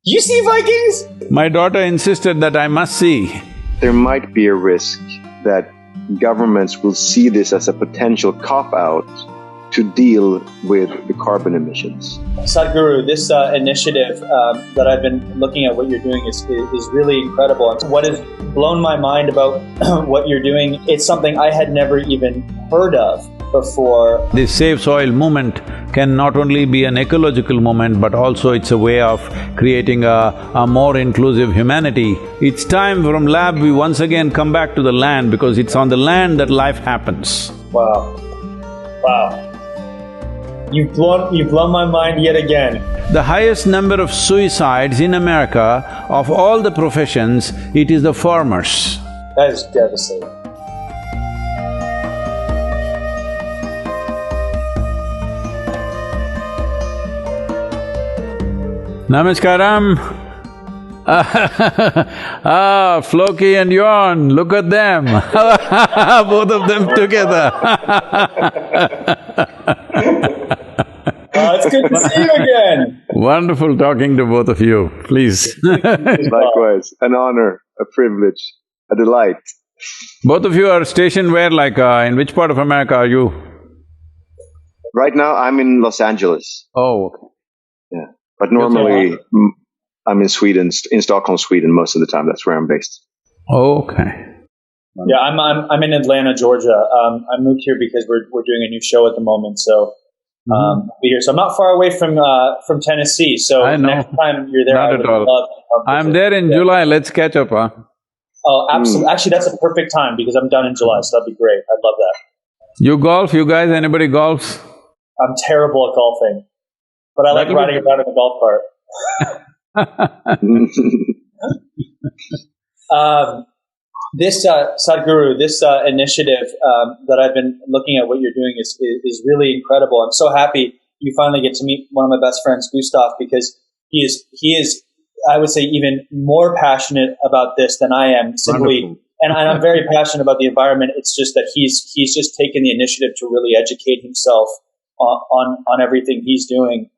You see Vikings? My daughter insisted that I must see. There might be a risk that governments will see this as a potential cop-out to deal with the carbon emissions. Sadhguru, this initiative that I've been looking at what you're doing is really incredible. What has blown my mind about what you're doing, it's something I had never even heard of before. This Save Soil movement can not only be an ecological movement, but also it's a way of creating a more inclusive humanity. It's time from lab we once again come back to the land, because it's on the land that life happens. Wow. Wow. You've blown my mind yet again. The highest number of suicides in America, of all the professions, it is the farmers. That is devastating. Namaskaram. Floki and Yon, look at them. Both of them together. It's good to see you again. Wonderful talking to both of you, please. Likewise, an honor, a privilege, a delight. Both of you are stationed where, like, in which part of America are you? Right now, I'm in Los Angeles. Oh, okay. Yeah, but normally I'm in Sweden, in Stockholm, Sweden, most of the time. That's where I'm based. Okay. Yeah, I'm in Atlanta, Georgia. I moved here because we're doing a new show at the moment, so be here. So I'm not far away from Tennessee. So I know. Next time you're there, Not I would at all. love to come I'm visit. there in July, let's catch up, huh? Oh, absolutely. Actually, that's a perfect time because I'm done in July, so that'd be great. I'd love that. You golf, you guys, anybody golfs? I'm terrible at golfing, but I like riding around in the golf cart. This Sadhguru, this initiative that I've been looking at what you're doing is really incredible. I'm so happy you finally get to meet one of my best friends, Gustaf, because he is I would say even more passionate about this than I am. Simply, and I'm very passionate about the environment. It's just that he's just taken the initiative to really educate himself on everything he's doing.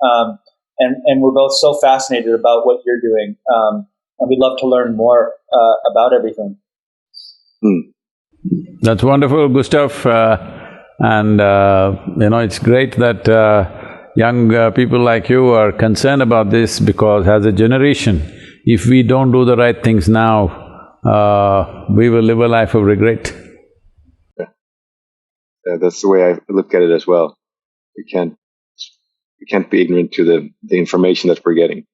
And we're both so fascinated about what you're doing, and we'd love to learn more about everything. That's wonderful, Gustaf, and it's great that young people like you are concerned about this, because as a generation, if we don't do the right things now, we will live a life of regret. Yeah, that's the way I look at it as well. We can't be ignorant to the information that we're getting.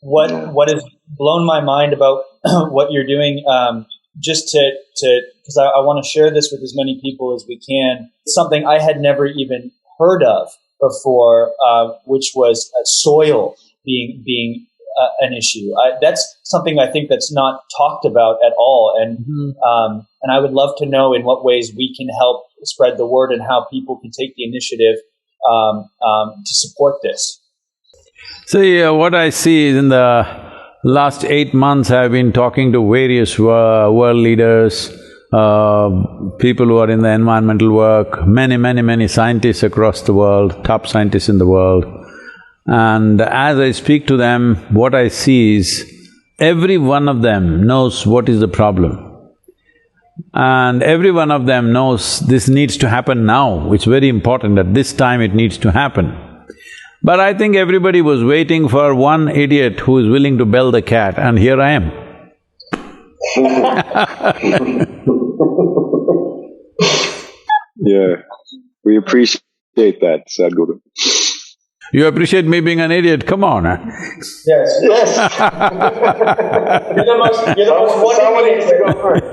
What has blown my mind about what you're doing, just to because I want to share this with as many people as we can. Something I had never even heard of before, which was soil being an issue. That's something I think that's not talked about at all, and I would love to know in what ways we can help spread the word and how people can take the initiative to support this. See, what I see is in the last 8 months, I've been talking to various world leaders, people who are in the environmental work, many scientists across the world, top scientists in the world. And as I speak to them, what I see is every one of them knows what is the problem. And every one of them knows this needs to happen now. It's very important that this time it needs to happen. But I think everybody was waiting for one idiot who is willing to bell the cat, and here I am. Yeah, we appreciate that, Sadhguru. You appreciate me being an idiot? Come on, huh? Yes. You're the most Someone needs to go first.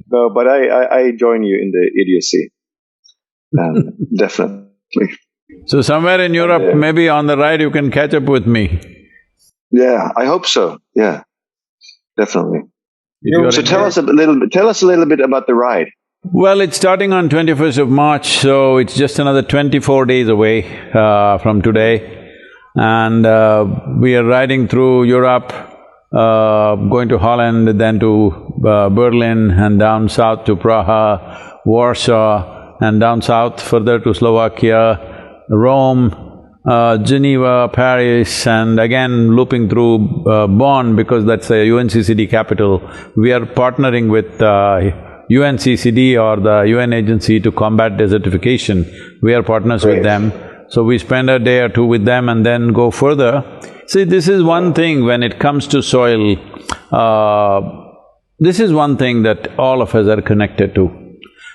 No, but I join you in the idiocy. Definitely. So somewhere in Europe, maybe on the ride you can catch up with me. Yeah, I hope so. Yeah, definitely. So tell us a little bit about the ride. Well, it's starting on 21st of March, so it's just another 24 days away from today. And we are riding through Europe, going to Holland, then to Berlin, and down south to Praha, Warsaw, and down south further to Slovakia, Rome, Geneva, Paris, and again looping through Bonn because that's a UNCCD capital. We are partnering with UNCCD or the UN agency to combat desertification. We are partners with them. So we spend a day or two with them and then go further. See, this is one thing when it comes to soil, this is one thing that all of us are connected to.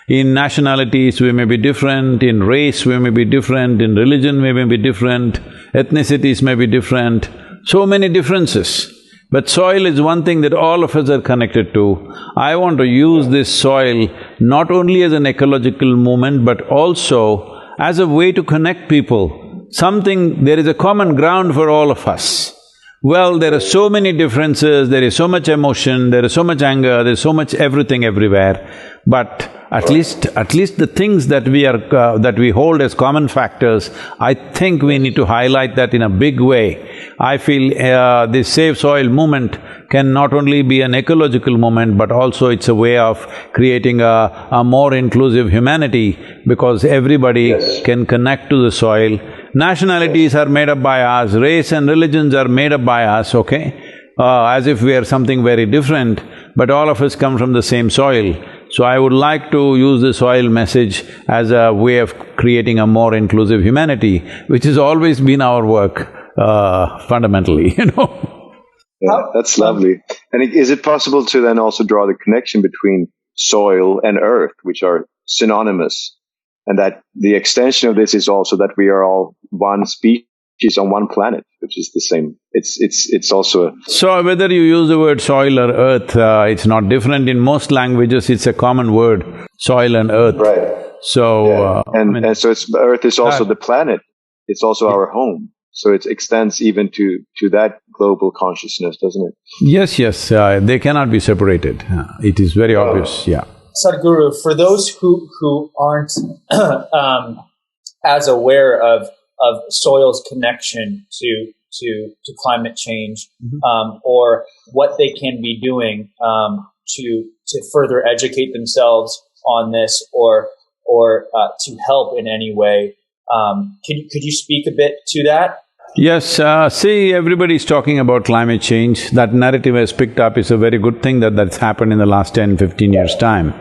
In nationalities we may be different, in race we may be different, in religion we may be different, ethnicities may be different, so many differences. But soil is one thing that all of us are connected to. I want to use this soil not only as an ecological movement but also as a way to connect people. There is a common ground for all of us. Well, there are so many differences, there is so much emotion, there is so much anger, there is so much everything everywhere. But at least the things that we hold as common factors, I think we need to highlight that in a big way. I feel this Save Soil movement can not only be an ecological movement, but also it's a way of creating a more inclusive humanity because everybody can connect to the soil. Nationalities are made up by us, race and religions are made up by us, okay? As if we are something very different, but all of us come from the same soil. So I would like to use the soil message as a way of creating a more inclusive humanity, which has always been our work, fundamentally, you know. Yeah, that's lovely. And is it possible to then also draw the connection between soil and earth, which are synonymous? And that the extension of this is also that we are all one species on one planet, which is the same. It's also a… So whether you use the word soil or earth, it's not different. In most languages, it's a common word, soil and earth. Right. So… Yeah. And so earth is also the planet. It's also our home. So it extends even to that global consciousness, doesn't it? Yes, they cannot be separated. It is very obvious, yeah. Sadhguru, for those who aren't as aware of soil's connection to climate change, or what they can be doing to further educate themselves on this, or to help in any way, could you speak a bit to that? Yes, see, everybody's talking about climate change. That narrative has picked up. Is a very good thing that's happened in the last 10-15 years' time.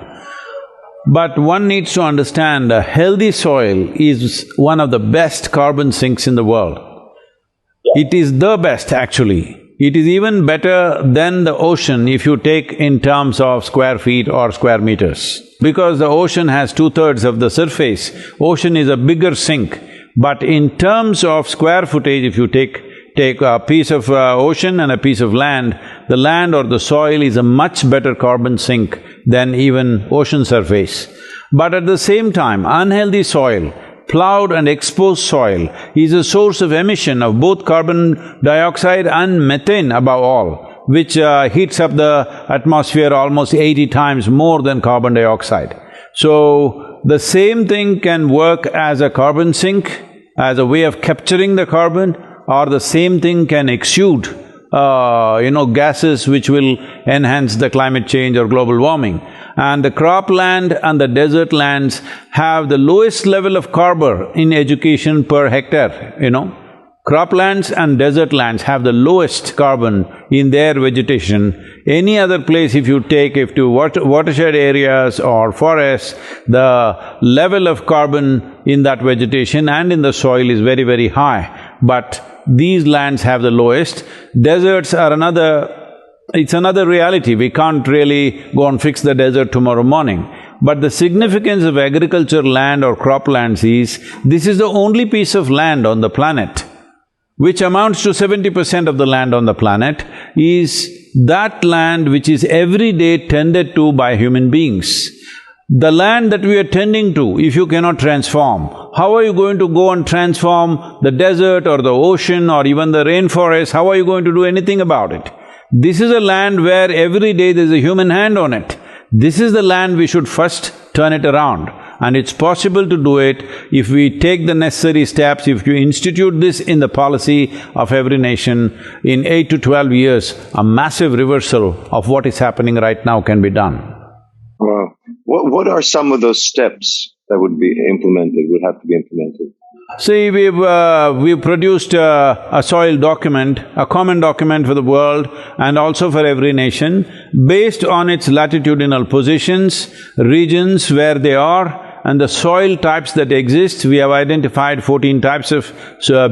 But one needs to understand a healthy soil is one of the best carbon sinks in the world. It is the best, actually. It is even better than the ocean if you take in terms of square feet or square meters. Because the ocean has 2/3 of the surface, ocean is a bigger sink. But in terms of square footage, if you take a piece of ocean and a piece of land, the land or the soil is a much better carbon sink than even ocean surface. But at the same time, unhealthy soil, plowed and exposed soil, is a source of emission of both carbon dioxide and methane above all, which heats up the atmosphere almost 80 times more than carbon dioxide. So, the same thing can work as a carbon sink, as a way of capturing the carbon, or the same thing can exude, gases which will enhance the climate change or global warming. And the cropland and the desert lands have the lowest level of carbon in education per hectare, Croplands and desert lands have the lowest carbon in their vegetation. Any other place if to watershed areas or forests, the level of carbon in that vegetation and in the soil is very, very high. But these lands have the lowest. Deserts are it's another reality. We can't really go and fix the desert tomorrow morning. But the significance of agriculture land or croplands is, this is the only piece of land on the planet which amounts to 70% of the land on the planet, is that land which is every day tended to by human beings. The land that we are tending to, if you cannot transform, how are you going to go and transform the desert or the ocean or even the rainforest? How are you going to do anything about it? This is a land where every day there's a human hand on it. This is the land we should first turn it around. And it's possible to do it if we take the necessary steps, if you institute this in the policy of every nation. In 8 to 12 years, a massive reversal of what is happening right now can be done. Wow. What are some of those steps that would have to be implemented? See, we've produced a soil document, a common document for the world and also for every nation, based on its latitudinal positions, regions where they are, and the soil types that exist. We have identified 14 types of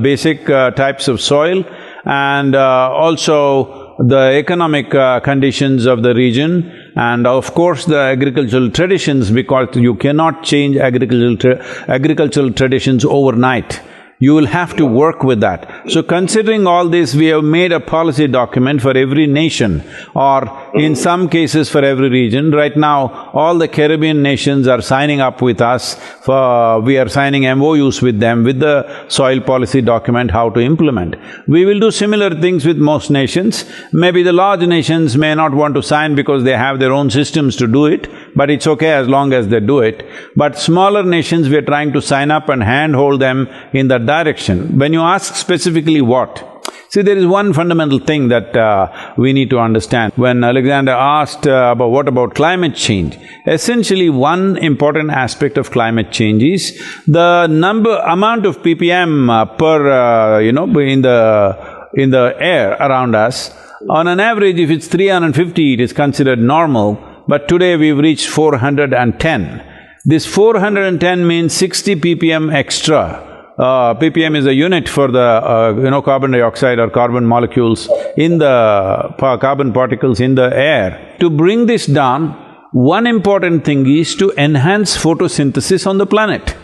basic types of soil, and also the economic conditions of the region, and of course the agricultural traditions, because you cannot change agricultural traditions overnight. You will have to work with that. So considering all this, we have made a policy document for every nation, or in some cases for every region. Right now, all the Caribbean nations are signing up with us we are signing MOUs with them with the soil policy document, how to implement. We will do similar things with most nations. Maybe the large nations may not want to sign because they have their own systems to do it, but it's okay as long as they do it. But smaller nations, we're trying to sign up and handhold them in that direction. When you ask specifically what, see, there is one fundamental thing that we need to understand. When Alexander asked about what about climate change, essentially one important aspect of climate change is the amount of ppm per in the air around us. On an average, if it's 350, it is considered normal, but today we've reached 410. This 410 means 60 ppm extra. ppm is a unit for the carbon dioxide or carbon molecules in the carbon particles in the air. To bring this down, one important thing is to enhance photosynthesis on the planet.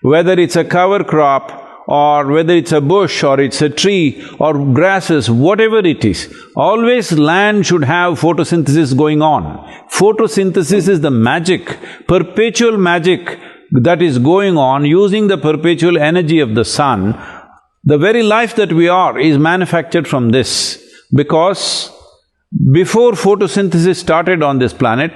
Whether it's a cover crop, or whether it's a bush, or it's a tree, or grasses, whatever it is, always land should have photosynthesis going on. Photosynthesis is the magic, perpetual magic that is going on using the perpetual energy of the sun. The very life that we are is manufactured from this, because before photosynthesis started on this planet,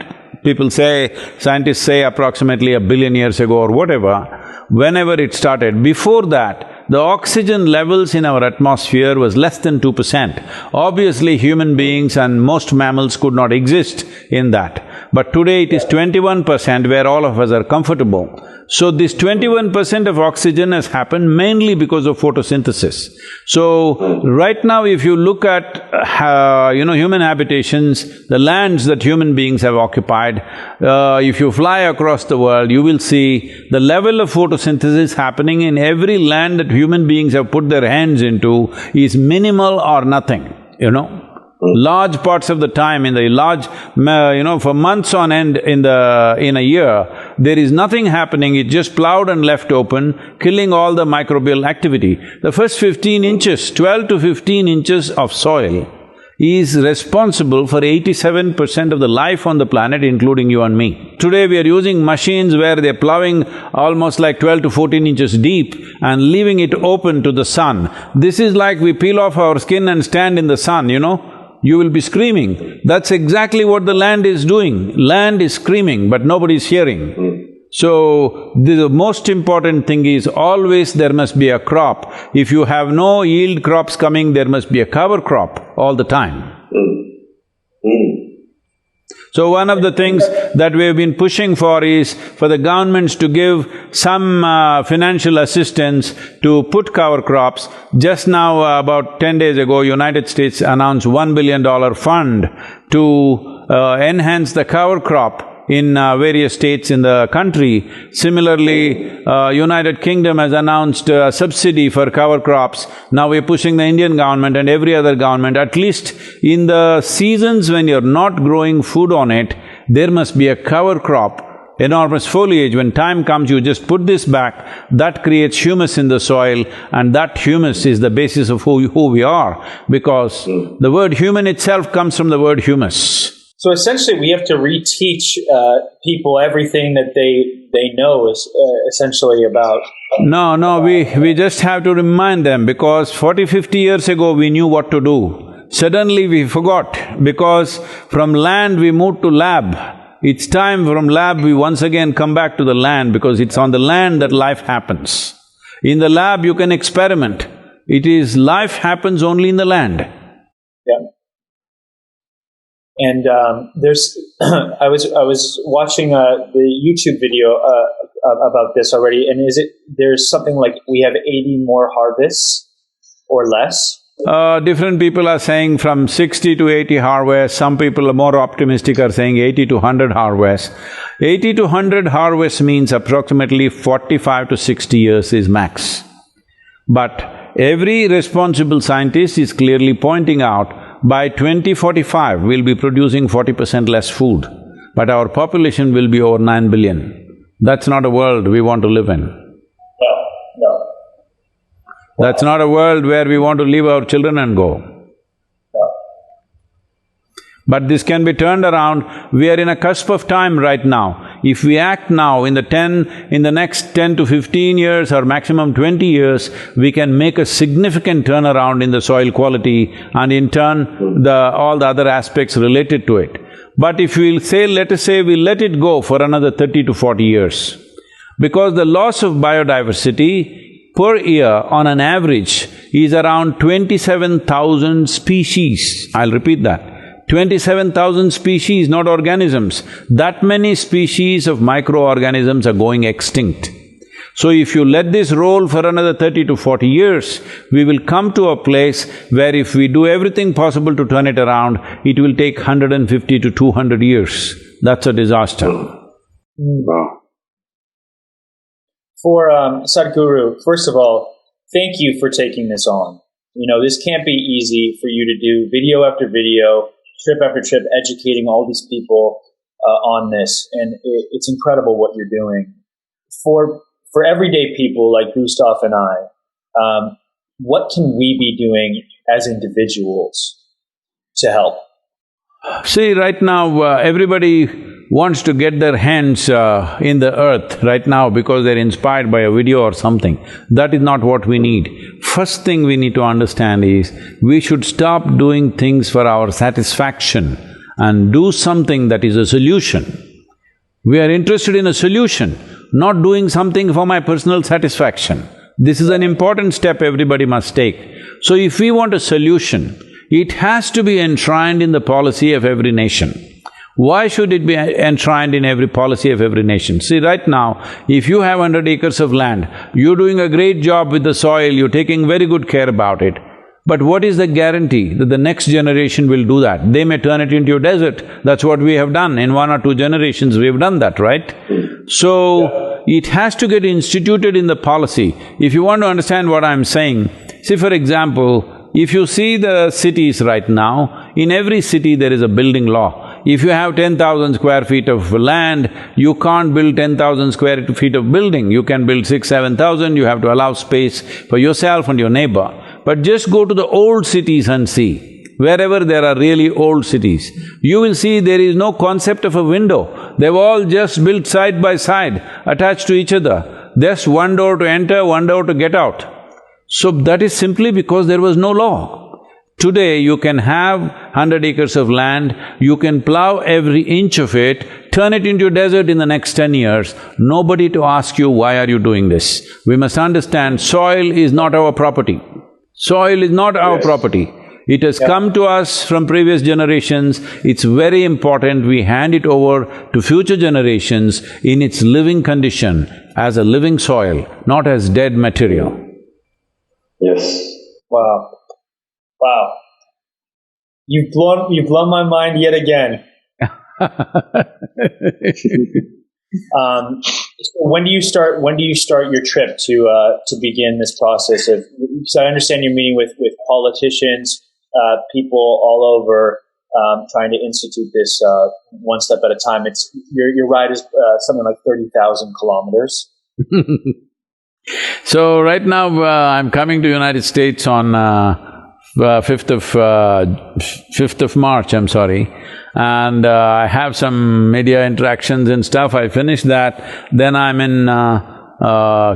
scientists say approximately 1 billion years ago or whatever, whenever it started, before that, the oxygen levels in our atmosphere was less than 2%. Obviously, human beings and most mammals could not exist in that. But today it is 21%, where all of us are comfortable. So this 21% of oxygen has happened mainly because of photosynthesis. So right now if you look at human habitations, the lands that human beings have occupied, if you fly across the world, you will see the level of photosynthesis happening in every land that human beings have put their hands into is minimal or nothing, Large parts of the time in the for months on end in a year, there is nothing happening, it's just plowed and left open, killing all the microbial activity. The first 15 inches, 12 to 15 inches of soil is responsible for 87% of the life on the planet, including you and me. Today we are using machines where they're plowing almost like 12 to 14 inches deep and leaving it open to the sun. This is like we peel off our skin and stand in the sun, you will be screaming. That's exactly what the land is doing. Land is screaming, but nobody is hearing. So, the most important thing is always there must be a crop. If you have no yield crops coming, there must be a cover crop all the time. So one of the things that we have been pushing for is for the governments to give some financial assistance to put cover crops. Just now, about 10 days ago, United States announced $1 billion fund to enhance the cover crop in various states in the country. Similarly, United Kingdom has announced a subsidy for cover crops. Now we're pushing the Indian government and every other government, at least in the seasons when you're not growing food on it, there must be a cover crop, enormous foliage. When time comes, you just put this back, that creates humus in the soil, and that humus is the basis of who we are, because the word human itself comes from the word humus. So essentially, we have to reteach people everything that they know is essentially about… No, we just have to remind them, because 40, 50 years ago we knew what to do. Suddenly we forgot, because from land we moved to lab. It's time from lab we once again come back to the land, because it's on the land that life happens. In the lab you can experiment. Life happens only in the land. Yeah. And there's, I was watching the YouTube video about this already, and there's something like we have 80 more harvests or less? Different people are saying from 60 to 80 harvests, some people are more optimistic are saying 80 to 100 harvests. 80 to 100 harvests means approximately 45 to 60 years is max. But every responsible scientist is clearly pointing out by 2045 we'll be producing 40% less food, but our population will be over 9 billion. That's not a world we want to live in. No. That's not a world where we want to leave our children and go. No. But this can be turned around. We are in a cusp of time right now. If we act now, in the next 10 to 15 years or maximum 20 years, we can make a significant turnaround in the soil quality and in turn, all the other aspects related to it. But if we'll say, let us say we let it go for another 30 to 40 years, because the loss of biodiversity per year on an average is around 27,000 species. I'll repeat that. 27,000 species, not organisms. That many species of microorganisms are going extinct. So if you let this roll for another 30 to 40 years, we will come to a place where if we do everything possible to turn it around, it will take 150 to 200 years. That's a disaster. Wow. For Sadhguru, first of all, thank you for taking this on. You know, this can't be easy for you to do video after video, trip after trip, educating all these people on this, and it's incredible what you're doing. For everyday people like Gustaf and I, what can we be doing as individuals to help? See, right now, everybody wants to get their hands in the earth right now because they're inspired by a video or something. That is not what we need. First thing we need to understand is, we should stop doing things for our satisfaction and do something that is a solution. We are interested in a solution, not doing something for my personal satisfaction. This is an important step everybody must take. So if we want a solution, it has to be enshrined in the policy of every nation. Why should it be enshrined in every policy of every nation? See, right now, if you have 100 acres of land, you're doing a great job with the soil, you're taking very good care about it. But what is the guarantee that the next generation will do that? They may turn it into a desert. That's what we have done. In 1 or 2 generations, we've done that, right? So, it has to get instituted in the policy. If you want to understand what I'm saying, see, for example, if you see the cities right now, in every city there is a building law. If you have 10,000 square feet of land, you can't build 10,000 square feet of building. You can build 6,000–7,000, you have to allow space for yourself and your neighbor. But just go to the old cities and see. Wherever there are really old cities, you will see there is no concept of a window. They've all just built side by side, attached to each other. Just one door to enter, one door to get out. So that is simply because there was no law. Today you can have 100 acres of land, you can plow every inch of it, turn it into a desert in the next 10 years, nobody to ask you, why are you doing this? We must understand, soil is not our property. Soil is not our property. It has come to us from previous generations. It's very important we hand it over to future generations in its living condition, as a living soil, not as dead material. Yes. Wow. Wow. You've blown my mind yet again. So when do you start your trip to begin this process of, so I understand you're meeting with politicians, people all over, trying to institute this one step at a time. It's your ride is something like 30,000 kilometers. So right now I'm coming to United States on 5th of March, I'm sorry, and I have some media interactions and stuff. I finished that, then I'm in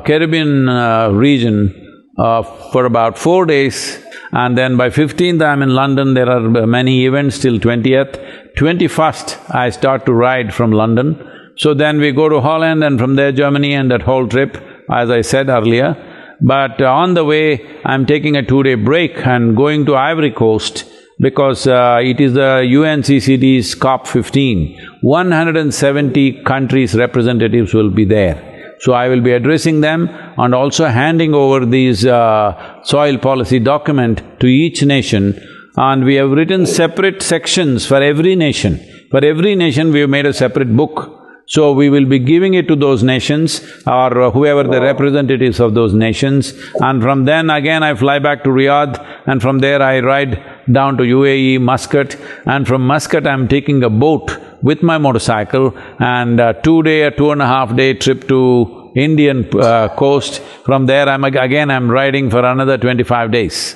Caribbean region for about 4 days, and then by 15th I'm in London. There are many events till 20th. 21st I start to ride from London. So then we go to Holland and from there Germany, and that whole trip, as I said earlier. But on the way, I'm taking a 2-day break and going to Ivory Coast, because it is the UNCCD's COP15. 170 countries' representatives will be there. So I will be addressing them and also handing over these soil policy document to each nation, and we have written separate sections for every nation. For every nation we have made a separate book. So we will be giving it to those nations or whoever the representatives of those nations, and from then again I fly back to Riyadh, and from there I ride down to UAE, Muscat, and from Muscat I'm taking a boat with my motorcycle, and a 2.5 day trip to Indian coast. From there I'm riding for another 25 days.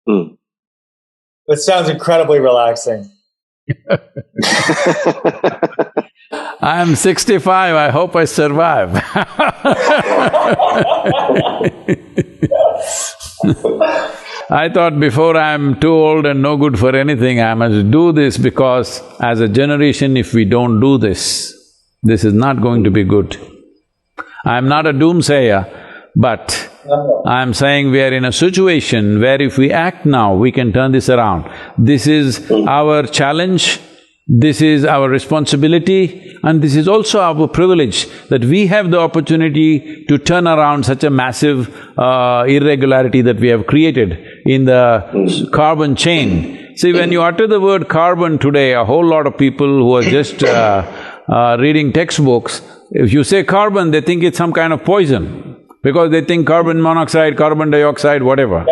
That sounds incredibly relaxing. I'm 65, I hope I survive. I thought before I'm too old and no good for anything, I must do this, because as a generation, if we don't do this, this is not going to be good. I'm not a doomsayer, but I'm saying we are in a situation where if we act now, we can turn this around. This is our challenge, this is our responsibility, and this is also our privilege, that we have the opportunity to turn around such a massive irregularity that we have created in the carbon chain. See, when you utter the word carbon today, a whole lot of people who are just reading textbooks, if you say carbon, they think it's some kind of poison, because they think carbon monoxide, carbon dioxide, whatever.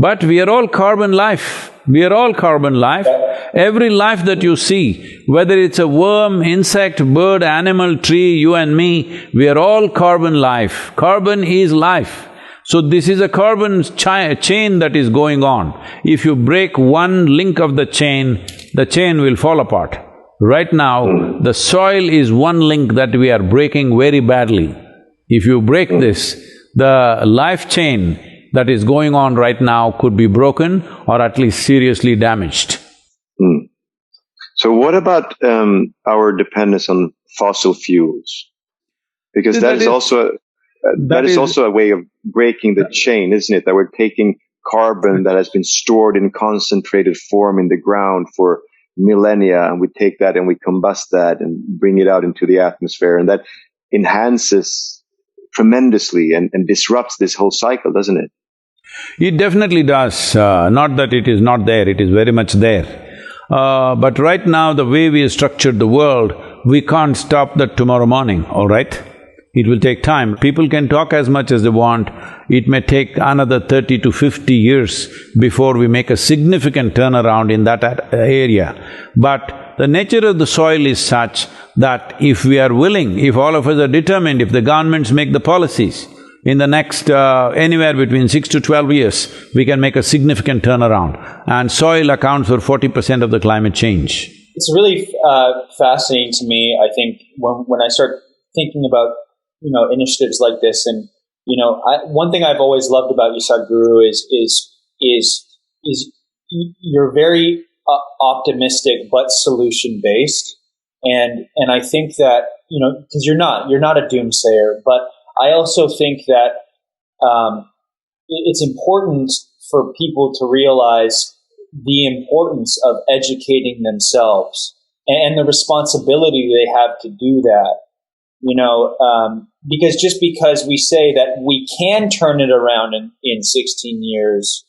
But we are all carbon life, we are all carbon life. Every life that you see, whether it's a worm, insect, bird, animal, tree, you and me, we are all carbon life. Carbon is life. So this is a carbon chain that is going on. If you break one link of the chain will fall apart. Right now, the soil is one link that we are breaking very badly. If you break this, the life chain that is going on right now could be broken or at least seriously damaged. So what about our dependence on fossil fuels? Because that is also a way of breaking the chain, isn't it? That we're taking carbon that has been stored in concentrated form in the ground for millennia, and we take that and we combust that and bring it out into the atmosphere, and that enhances tremendously and disrupts this whole cycle, doesn't it? It definitely does. Not that it is not there, it is very much there. But right now, the way we have structured the world, we can't stop that tomorrow morning, all right? It will take time. People can talk as much as they want. It may take another 30 to 50 years before we make a significant turnaround in that area. But the nature of the soil is such that if we are willing, if all of us are determined, if the governments make the policies, in the next anywhere between 6 to 12 years, we can make a significant turnaround. And soil accounts for 40% of the climate change. It's really fascinating to me, I think, when I start thinking about, initiatives like this. And, one thing I've always loved about you, Sadhguru, is you're very optimistic but solution-based. And I think that, because you're not a doomsayer, but I also think that it's important for people to realize the importance of educating themselves and the responsibility they have to do that. Because just because we say that we can turn it around in 16 years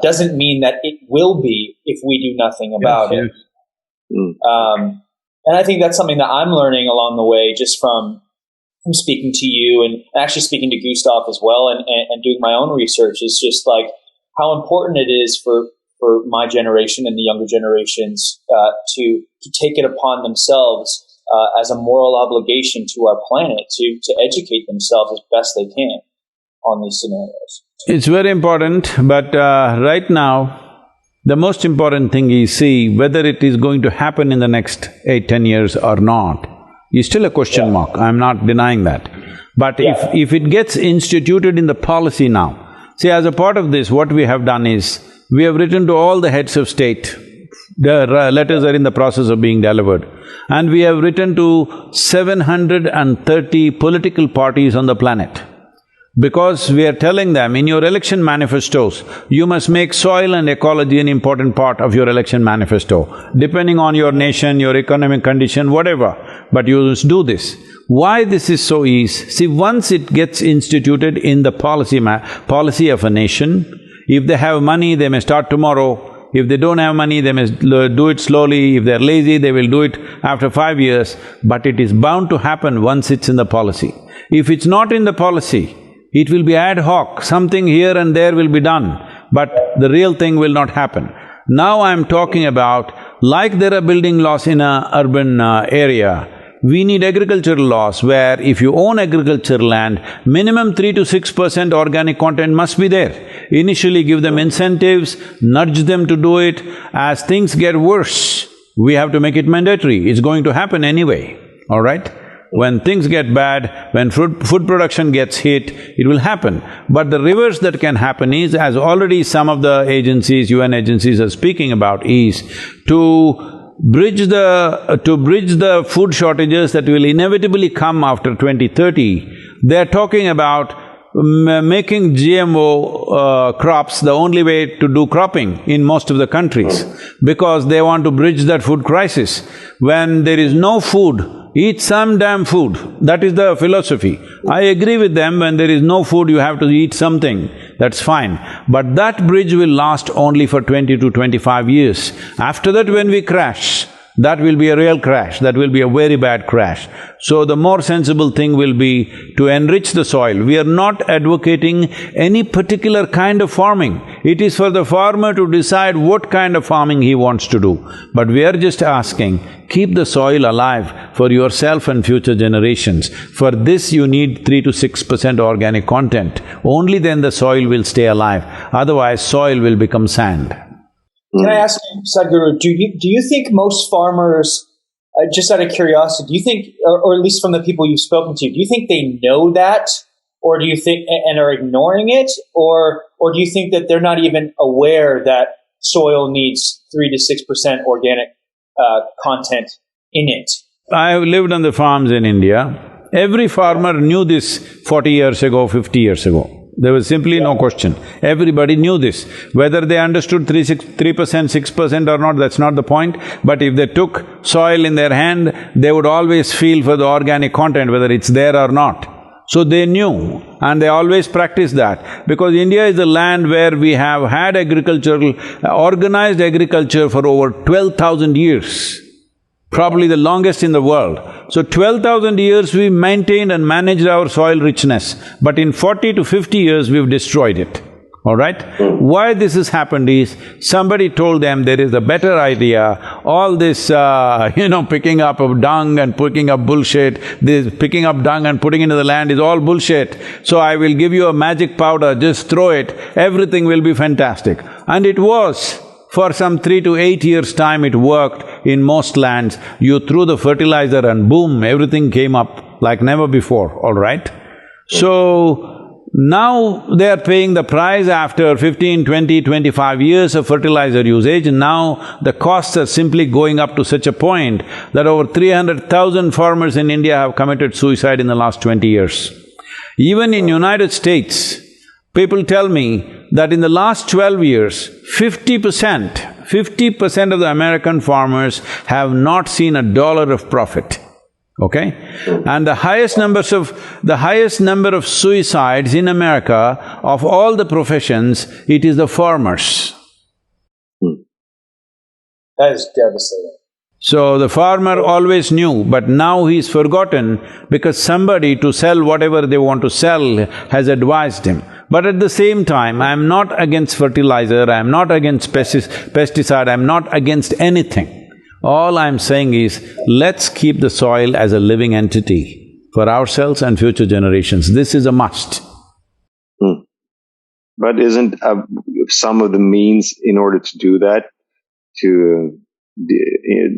doesn't mean that it will be if we do nothing about it. And I think that's something that I'm learning along the way, just from speaking to you and actually speaking to Gustaf as well, and doing my own research, is just like how important it is for my generation and the younger generations to take it upon themselves as a moral obligation to our planet to educate themselves as best they can on these scenarios. It's very important, but right now, the most important thing is, see, whether it is going to happen in the next 8–10 years or not is still a question mark. I'm not denying that. But if it gets instituted in the policy now, see, as a part of this, what we have done is, we have written to all the heads of state. The letters are in the process of being delivered. And we have written to 730 political parties on the planet. Because we are telling them, in your election manifestos, you must make soil and ecology an important part of your election manifesto, depending on your nation, your economic condition, whatever, but you must do this. Why this is so easy? See, once it gets instituted in the policy of a nation, if they have money, they may start tomorrow. If they don't have money, they must do it slowly. If they're lazy, they will do it after 5 years. But it is bound to happen once it's in the policy. If it's not in the policy, it will be ad hoc, something here and there will be done, but the real thing will not happen. Now I'm talking about, like there are building laws in a urban area, we need agricultural laws where if you own agricultural land, minimum 3 to 6% organic content must be there. Initially give them incentives, nudge them to do it. As things get worse, we have to make it mandatory. It's going to happen anyway, all right? When things get bad, when food production gets hit, it will happen. But the reverse that can happen is, as already some of the agencies, UN agencies are speaking about, is to bridge the food shortages that will inevitably come after 2030. They're talking about making GMO crops the only way to do cropping in most of the countries, because they want to bridge that food crisis. When there is no food, eat some damn food. That is the philosophy. I agree with them, when there is no food, you have to eat something, that's fine. But that bridge will last only for 20 to 25 years. After that, when we crash, that will be a real crash, that will be a very bad crash. So the more sensible thing will be to enrich the soil. We are not advocating any particular kind of farming. It is for the farmer to decide what kind of farming he wants to do. But we are just asking, keep the soil alive for yourself and future generations. For this you need 3 to 6% organic content. Only then the soil will stay alive, otherwise soil will become sand. Can I ask you, Sadhguru, do you think most farmers, just out of curiosity, do you think, or at least from the people you've spoken to, do you think they know that, or do you think, and are ignoring it, or do you think that they're not even aware that soil needs 3 to 6% organic content in it? I have lived on the farms in India. Every farmer knew this 40 years ago, 50 years ago. There was simply no question. Everybody knew this. Whether they understood 3%, 6% or not, that's not the point. But if they took soil in their hand, they would always feel for the organic content, whether it's there or not. So they knew, and they always practiced that. Because India is a land where we have had organized agriculture for over 12,000 years. Probably the longest in the world. So 12,000 years we maintained and managed our soil richness, but in 40 to 50 years we've destroyed it, all right? Why this has happened is, somebody told them there is a better idea, all this picking up of dung and picking up bullshit, this picking up dung and putting into the land is all bullshit. So I will give you a magic powder, just throw it, everything will be fantastic. And it was. For some 3 to 8 years' time it worked in most lands. You threw the fertilizer and boom, everything came up like never before, all right? So, now they are paying the price after 15, 20, 25 years of fertilizer usage, and now the costs are simply going up to such a point that over 300,000 farmers in India have committed suicide in the last 20 years. Even in United States, people tell me that in the last 12 years, 50% of the American farmers have not seen $1 of profit, okay? And the highest number of suicides in America, of all the professions, it is the farmers. That is devastating. So the farmer always knew, but now he's forgotten because somebody, to sell whatever they want to sell, has advised him. But at the same time, I'm not against fertilizer, I'm not against pesticide, I'm not against anything. All I'm saying is, let's keep the soil as a living entity for ourselves and future generations. This is a must. But isn't some of the means in order to do that, to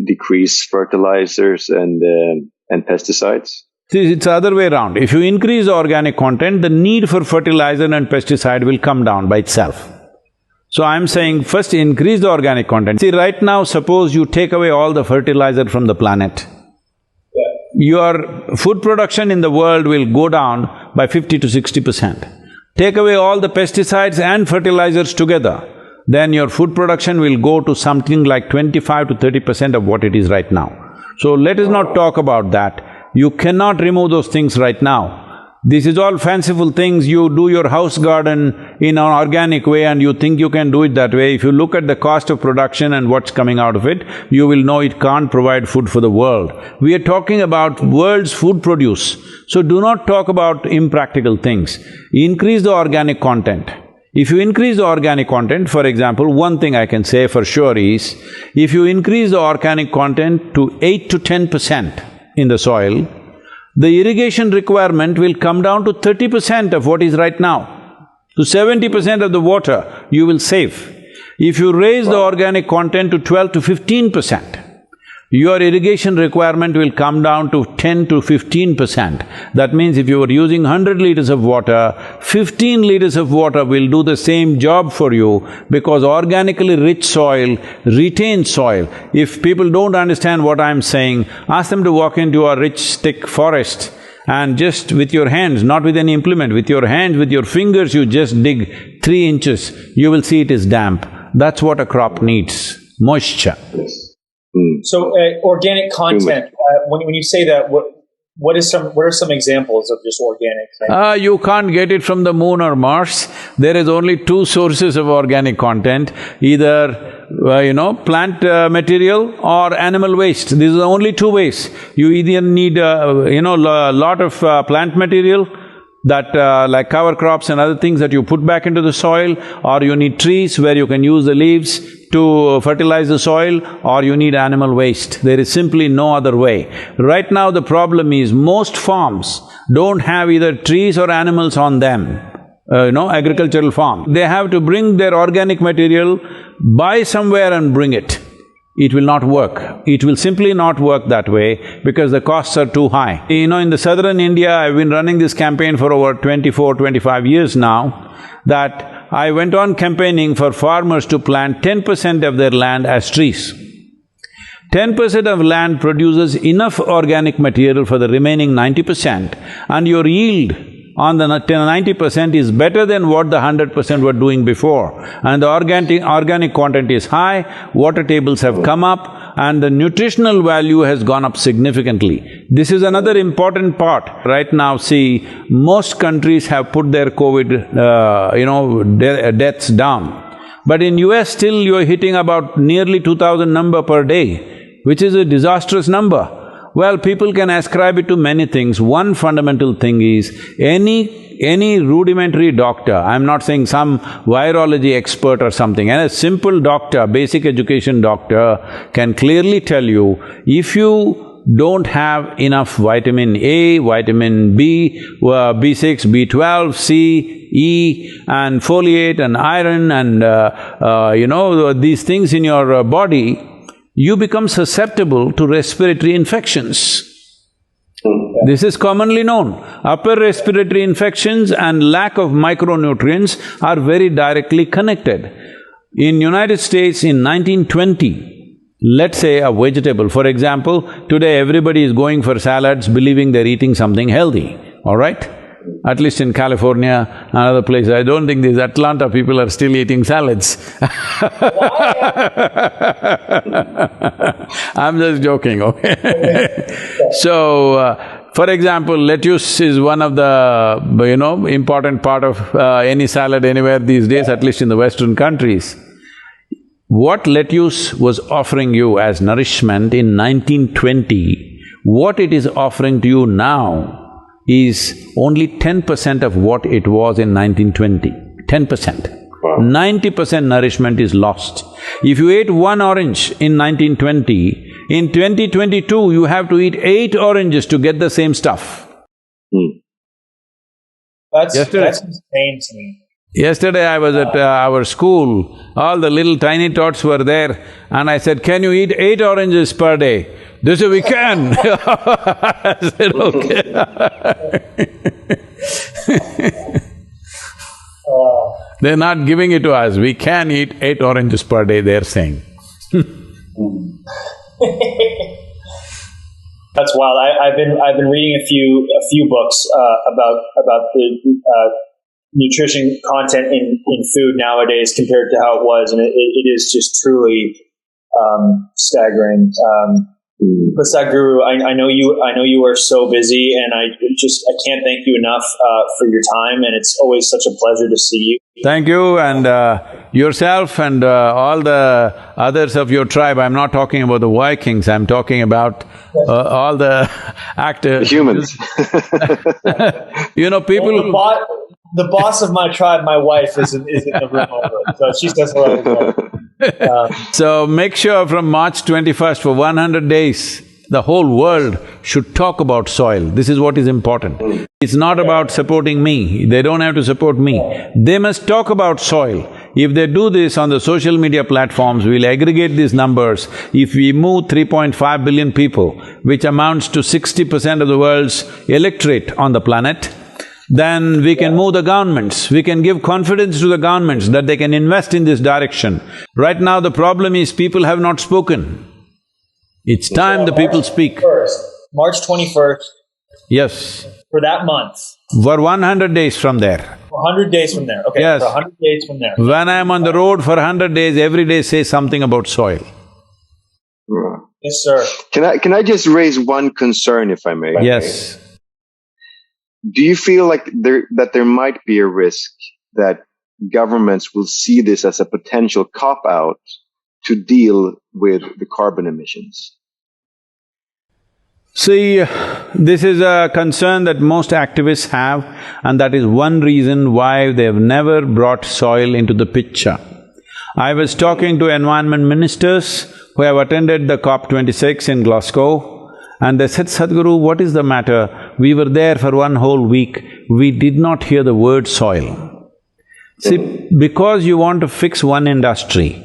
decrease fertilizers and pesticides? It's the other way around. If you increase the organic content, the need for fertilizer and pesticide will come down by itself. So I'm saying first increase the organic content. See, right now, suppose you take away all the fertilizer from the planet. your food production in the world will go down by 50 to 60%. Take away all the pesticides and fertilizers together, then your food production will go to something like 25 to 30% of what it is right now. So let us not talk about that. You cannot remove those things right now. This is all fanciful things. You do your house garden in an organic way and you think you can do it that way. If you look at the cost of production and what's coming out of it, you will know it can't provide food for the world. We are talking about world's food produce. So do not talk about impractical things. Increase the organic content. If you increase the organic content, for example, one thing I can say for sure is, if you increase the organic content to 8 to 10% in the soil, the irrigation requirement will come down to 30% of what is right now. To 70% of the water you will save. If you raise the organic content to 12 to 15%, your irrigation requirement will come down to 10 to 15%. That means if you were using 100 liters of water, 15 liters of water will do the same job for you, because organically rich soil retains soil. If people don't understand what I'm saying, ask them to walk into a rich thick forest and just with your hands, not with any implement, with your hands, with your fingers, you just dig 3 inches, you will see it is damp. That's what a crop needs, moisture. So, organic content, when you say that, what are some examples of just organic? You can't get it from the moon or Mars. There is only 2 sources of organic content, either, plant material or animal waste. These are the only 2 ways. You either need, a lot of plant material, that like cover crops and other things that you put back into the soil, or you need trees where you can use the leaves to fertilize the soil, or you need animal waste. There is simply no other way. Right now the problem is most farms don't have either trees or animals on them, agricultural farm. They have to bring their organic material, buy somewhere and bring it. It will not work. It will simply not work that way because the costs are too high. In the southern India, I've been running this campaign for over 24, 25 years now, that I went on campaigning for farmers to plant 10% of their land as trees. 10% of land produces enough organic material for the remaining 90%, and your yield on the 90% is better than what the 100% were doing before. And the organic content is high, water tables have come up, and the nutritional value has gone up significantly. This is another important part. Right now, see, most countries have put their COVID, deaths down. But in US still you're hitting about nearly 2,000 number per day, which is a disastrous number. Well, people can ascribe it to many things. One fundamental thing is, any rudimentary doctor, I'm not saying some virology expert or something, and a simple doctor, basic education doctor can clearly tell you, if you don't have enough vitamin A, vitamin B, B6, B12, C, E, and folate and iron and these things in your body, you become susceptible to respiratory infections. This is commonly known. Upper respiratory infections and lack of micronutrients are very directly connected. In United States in 1920, let's say a vegetable, for example, today everybody is going for salads believing they're eating something healthy, all right? At least in California and other places. I don't think these Atlanta people are still eating salads. I'm just joking, okay? So, for example, lettuce is one of the, important part of any salad anywhere these days, at least in the Western countries. What lettuce was offering you as nourishment in 1920, what it is offering to you now is only 10% of what it was in 1920, 10%. Wow. 90% nourishment is lost. If you ate 1 orange in 1920, in 2022 you have to eat 8 oranges to get the same stuff. That's insane to me. Yesterday I was at our school, all the little tiny tots were there, and I said, "Can you eat 8 oranges per day?" They said, "We can." I said, "Okay." They're not giving it to us, we can eat 8 oranges per day, they're saying. That's wild. I've been reading a few books about the nutrition content in food nowadays compared to how it was, and it is just truly staggering. But Sadhguru, I know you are so busy, and I can't thank you enough for your time, and it's always such a pleasure to see you. Thank you, and yourself and all the others of your tribe. I'm not talking about the Vikings, I'm talking about all the actors. The humans. You know, people… Well, the boss of my tribe, my wife, is in the room over, so she says hello as well. So make sure from March 21st for 100 days, the whole world should talk about soil. This is what is important. It's not about supporting me. They don't have to support me. They must talk about soil. If they do this on the social media platforms, we'll aggregate these numbers. If we move 3.5 billion people, which amounts to 60% of the world's electorate on the planet, then we can move the governments, we can give confidence to the governments that they can invest in this direction. Right now the problem is people have not spoken. It's time the people speak. March 21st. Yes. For that month. For 100 days from there. For 100 days from there, okay. Yes. For 100 days from there. When I'm on the road for 100 days, every day say something about soil. Yes, sir. Can I just raise one concern, if I may? Yes. Do you feel like there might be a risk that governments will see this as a potential cop-out to deal with the carbon emissions? See, this is a concern that most activists have, and that is one reason why they've never brought soil into the picture. I was talking to environment ministers who have attended the COP26 in Glasgow, and they said, Sadhguru, what is the matter? We were there for one whole week, we did not hear the word soil. See, because you want to fix one industry,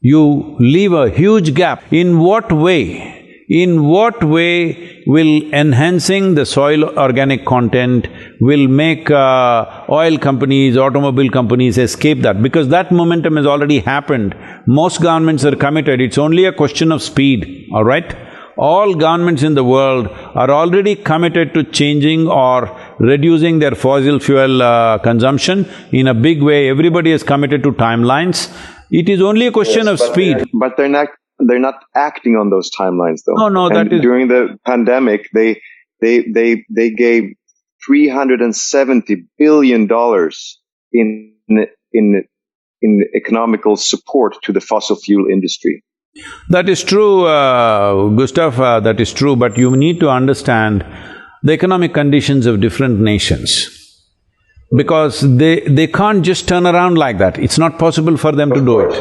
you leave a huge gap. In what way will enhancing the soil organic content will make oil companies, automobile companies escape that? Because that momentum has already happened. Most governments are committed, it's only a question of speed, all right? All governments in the world are already committed to changing or reducing their fossil fuel consumption in a big way. Everybody is committed to timelines. It is only a question of speed. But they're not acting on those timelines, though. No, and during the pandemic, they gave $370 billion in economical support to the fossil fuel industry. That is true, Gustaf, that is true, but you need to understand the economic conditions of different nations. Because they can't just turn around like that, it's not possible for them to do it.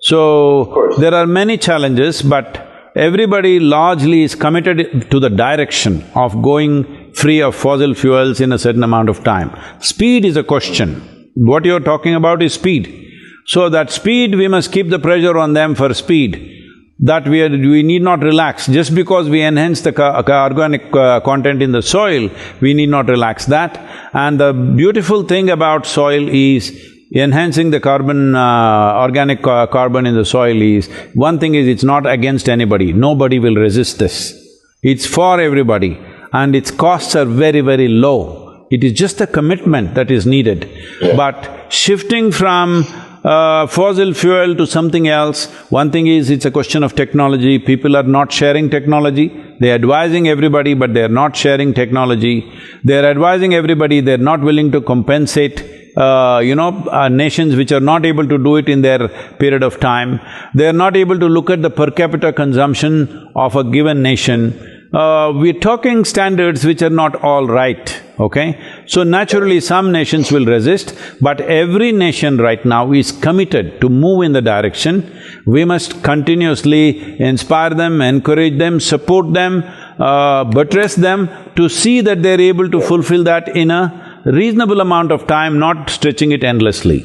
So, there are many challenges, but everybody largely is committed to the direction of going free of fossil fuels in a certain amount of time. Speed is a question. What you're talking about is speed. So that speed, we must keep the pressure on them for speed, that we need not relax. Just because we enhance the organic content in the soil, we need not relax that. And the beautiful thing about soil is enhancing the carbon, organic carbon in the soil is, one thing is it's not against anybody, nobody will resist this. It's for everybody, and its costs are very, very low. It is just a commitment that is needed. Yeah. But shifting from fossil fuel to something else, one thing is it's a question of technology. People are not sharing technology. They're advising everybody, but they're not sharing technology. They're advising everybody, they're not willing to compensate nations which are not able to do it in their period of time. They're not able to look at the per capita consumption of a given nation. We're talking standards which are not all right, okay? So naturally some nations will resist, but every nation right now is committed to move in the direction. We must continuously inspire them, encourage them, support them, buttress them to see that they're able to fulfill that in a reasonable amount of time, not stretching it endlessly.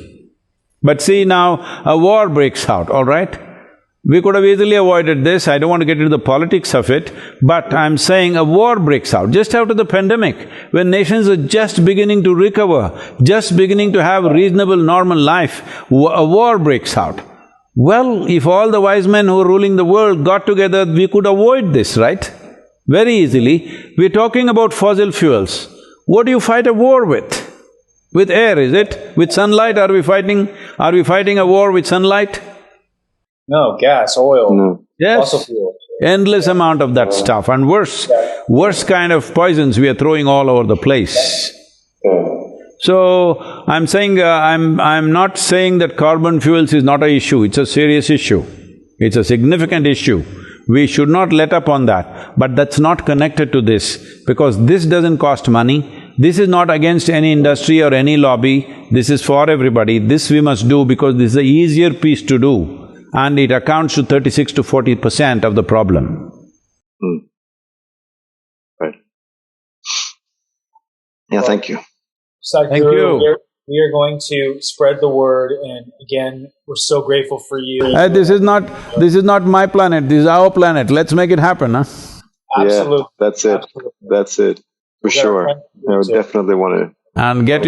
But see now, a war breaks out, all right? We could have easily avoided this, I don't want to get into the politics of it, but I'm saying a war breaks out just after the pandemic, when nations are just beginning to recover, just beginning to have a reasonable, normal life, a war breaks out. Well, if all the wise men who are ruling the world got together, we could avoid this, right? very easily. We're talking about fossil fuels. What do you fight a war with? With air, is it? With sunlight, are we fighting a war with sunlight? No, gas, oil, No. fossil Yes. fuel. Endless amount of that stuff, and worse kind of poisons we are throwing all over the place. So, I'm saying… I'm not saying that carbon fuels is not an issue, it's a serious issue. It's a significant issue. We should not let up on that, but that's not connected to this, because this doesn't cost money. This is not against any industry or any lobby, this is for everybody. This we must do because this is the easier piece to do, and it accounts to 36 to 40% of the problem. Right. Yeah, thank you. Sadhguru, Thank you. we are going to spread the word, and again, we're so grateful for you. This is not my planet, this is our planet, let's make it happen, huh? Absolutely. Yeah, that's it. Absolutely. That's it. For sure. I would definitely want to… And get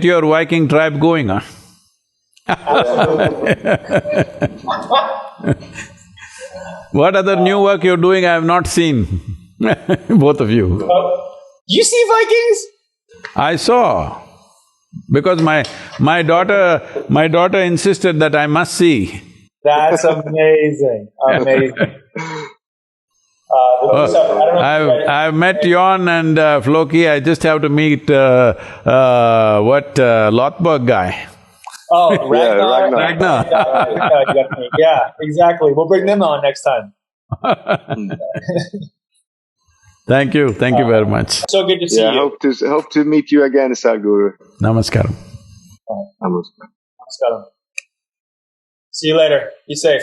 your Viking tribe going, huh? What other new work you're doing I have not seen, both of you. You see Vikings? I saw, because my daughter insisted that I must see. That's amazing, amazing. I don't know if you read it. I've met Jon and Floki, I just have to meet… Lothberg guy. Oh, Ragnar. Ragnar. Yeah, exactly. We'll bring them on next time. Thank you very much. So good to see Yeah, you. hope to meet you again, Sadhguru. Namaskaram. Namaskar. Namaskaram. See you later. Be safe.